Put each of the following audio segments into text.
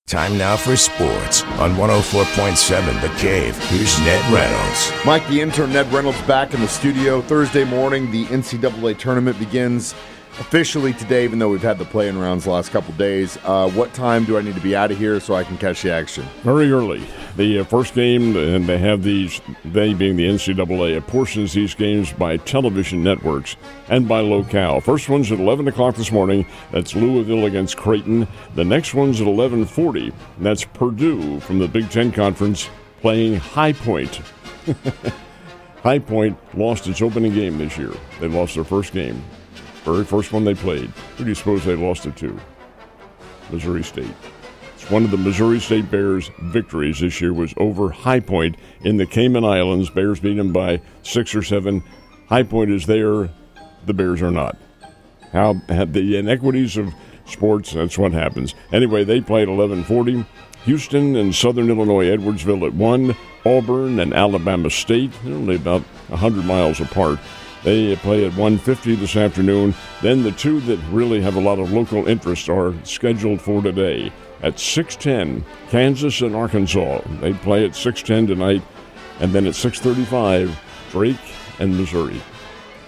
Time now for sports on 104.7 The Cave. Here's Ned Reynolds. Mike, the intern Ned Reynolds, back in the studio. Thursday morning, the NCAA tournament begins officially today, even though we've had the play-in rounds the last couple days. What time do I need to be out of here so I can catch the action? Very early. The first game, and they have these, they being the NCAA, apportions these games by television networks and by locale. First one's at 11 o'clock this morning. That's Louisville against Creighton. The next one's at 11:40. That's Purdue from the Big Ten Conference playing High Point. High Point lost its opening game this year. They lost their first game. Very first one they played. Who do you suppose they lost it to? Missouri State. It's one of the Missouri State Bears' victories this year was over High Point in the Cayman Islands. Bears beat them by 6 or 7. High Point is there. The Bears are not. How the inequities of sports, that's what happens. Anyway, they played 11:40. Houston and Southern Illinois Edwardsville at 1. Auburn and Alabama State, they're only about 100 miles apart. They play at 1:50 this afternoon. Then the two that really have a lot of local interest are scheduled for today. At 6:10, Kansas and Arkansas. They play at 6:10 tonight. And then at 6:35, Drake and Missouri.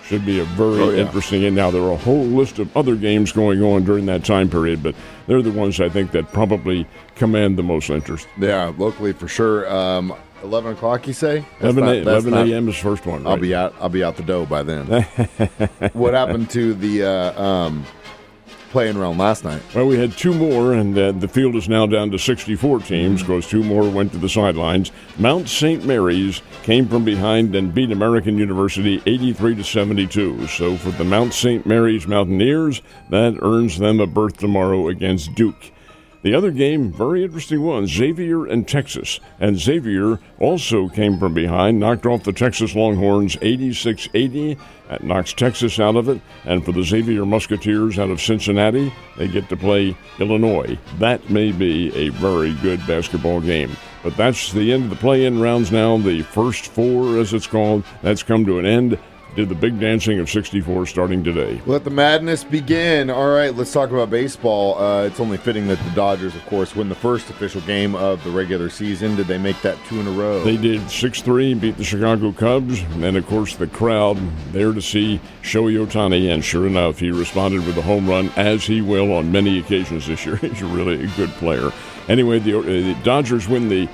Should be a very interesting. And now there are a whole list of other games going on during that time period, but they're the ones I think that probably command the most interest. Yeah, locally for sure. 11 o'clock, you say? 11 a.m. is first one. Right? I'll be out the door by then. What happened to the play-in round last night? Well, we had two more, and the field is now down to 64 teams because two more went to the sidelines. Mount St. Mary's came from behind and beat American University 83-72. So for the Mount St. Mary's Mountaineers, that earns them a berth tomorrow against Duke. The other game, very interesting one, Xavier and Texas. And Xavier also came from behind, knocked off the Texas Longhorns 86-80. That knocks Texas out of it. And for the Xavier Musketeers out of Cincinnati, they get to play Illinois. That may be a very good basketball game. But that's the end of the play-in rounds now. The first four, as it's called, that's come to an end. Did the big dancing of 64 starting today. Let the madness begin. All right, let's talk about baseball. It's only fitting that the Dodgers, of course, win the first official game of the regular season. Did they make that 2 in a row? They did. 6-3, beat the Chicago Cubs. And, of course, the crowd there to see Shohei Ohtani. And sure enough, he responded with a home run, as he will on many occasions this year. He's really a good player. Anyway, the Dodgers win the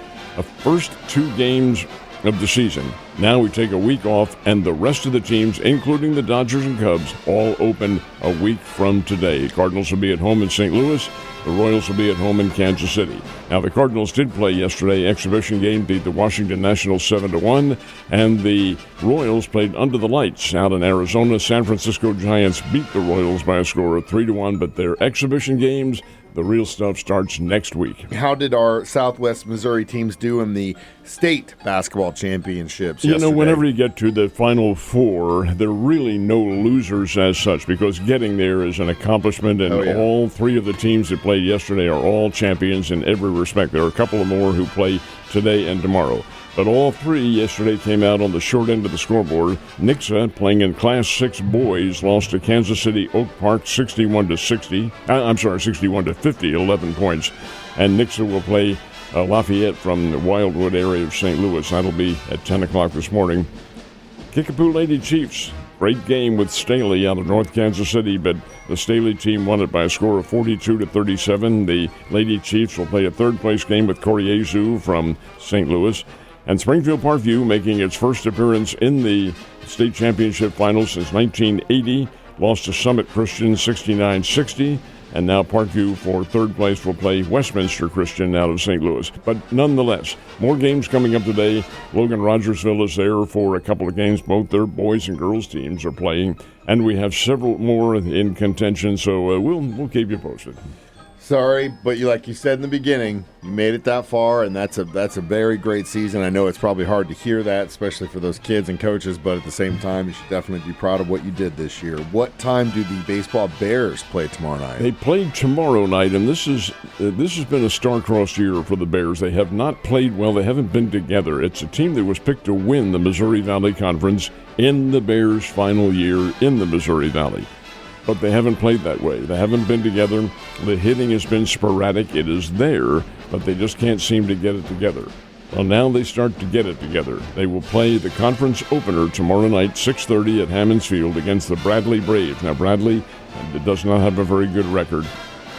first two games of the season. Now we take a week off, and the rest of the teams, including the Dodgers and Cubs, all open a week from today. Cardinals will be at home in St. Louis. The Royals will be at home in Kansas City. Now, the Cardinals did play yesterday. Exhibition game, beat the Washington Nationals 7-1, and the Royals played under the lights out in Arizona. San Francisco Giants beat the Royals by a score of 3-1, but their exhibition games, the real stuff, starts next week. How did our Southwest Missouri teams do in the state basketball championships yesterday? You know, whenever you get to the Final Four, there are really no losers as such, because getting there is an accomplishment, and all three of the teams that played yesterday are all champions in every respect. There are a couple of more who play today and tomorrow. But all three yesterday came out on the short end of the scoreboard. Nixa, playing in Class 6 boys, lost to Kansas City Oak Park 61-50, 11 points. And Nixa will play Lafayette from the Wildwood area of St. Louis. That'll be at 10 o'clock this morning. Kickapoo Lady Chiefs, great game with Staley out of North Kansas City, but the Staley team won it by a score of 42-37. The Lady Chiefs will play a third-place game with Koryezu from St. Louis. And Springfield Parkview, making its first appearance in the state championship finals since 1980, lost to Summit Christian 69-60. And now Parkview, for third place, will play Westminster Christian out of St. Louis. But nonetheless, more games coming up today. Logan Rogersville is there for a couple of games. Both their boys and girls teams are playing. And we have several more in contention, so we'll keep you posted. Sorry, but like you said in the beginning, you made it that far, and that's a very great season. I know it's probably hard to hear that, especially for those kids and coaches, but at the same time, you should definitely be proud of what you did this year. What time do the baseball Bears play tomorrow night? They play tomorrow night, and this has been a star-crossed year for the Bears. They have not played well. They haven't been together. It's a team that was picked to win the Missouri Valley Conference in the Bears' final year in the Missouri Valley. but they haven't played that way. They haven't been together. The hitting has been sporadic. It is there, but they just can't seem to get it together. Well, now they start to get it together. They will play the conference opener tomorrow night, 6:30 at Hammonds Field against the Bradley Braves. Now, Bradley does not have a very good record,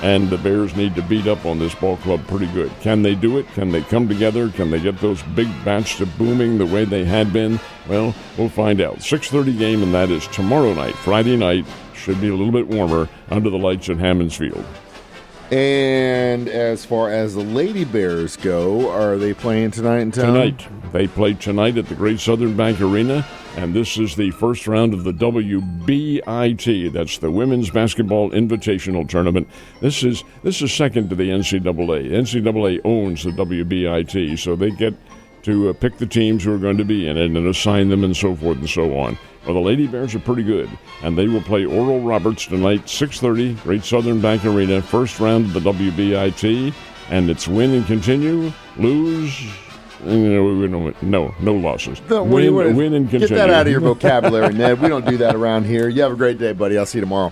and the Bears need to beat up on this ball club pretty good. Can they do it? Can they come together? Can they get those big bats to booming the way they had been? Well, we'll find out. 6:30 game, and that is tomorrow night, Friday night. Should be a little bit warmer under the lights at Hammonds Field. And as far as the Lady Bears go, are they playing tonight in town? Tonight. They play tonight at the Great Southern Bank Arena, and this is the first round of the WBIT. That's the Women's Basketball Invitational Tournament. This is second to the NCAA. NCAA owns the WBIT, so they get to pick the teams who are going to be in it and assign them and so forth and so on. Well, the Lady Bears are pretty good, and they will play Oral Roberts tonight, 6:30, Great Southern Bank Arena, first round of the WBIT, and it's win and continue, lose, no losses. Win and continue. Get that out of your vocabulary, Ned. We don't do that around here. You have a great day, buddy. I'll see you tomorrow.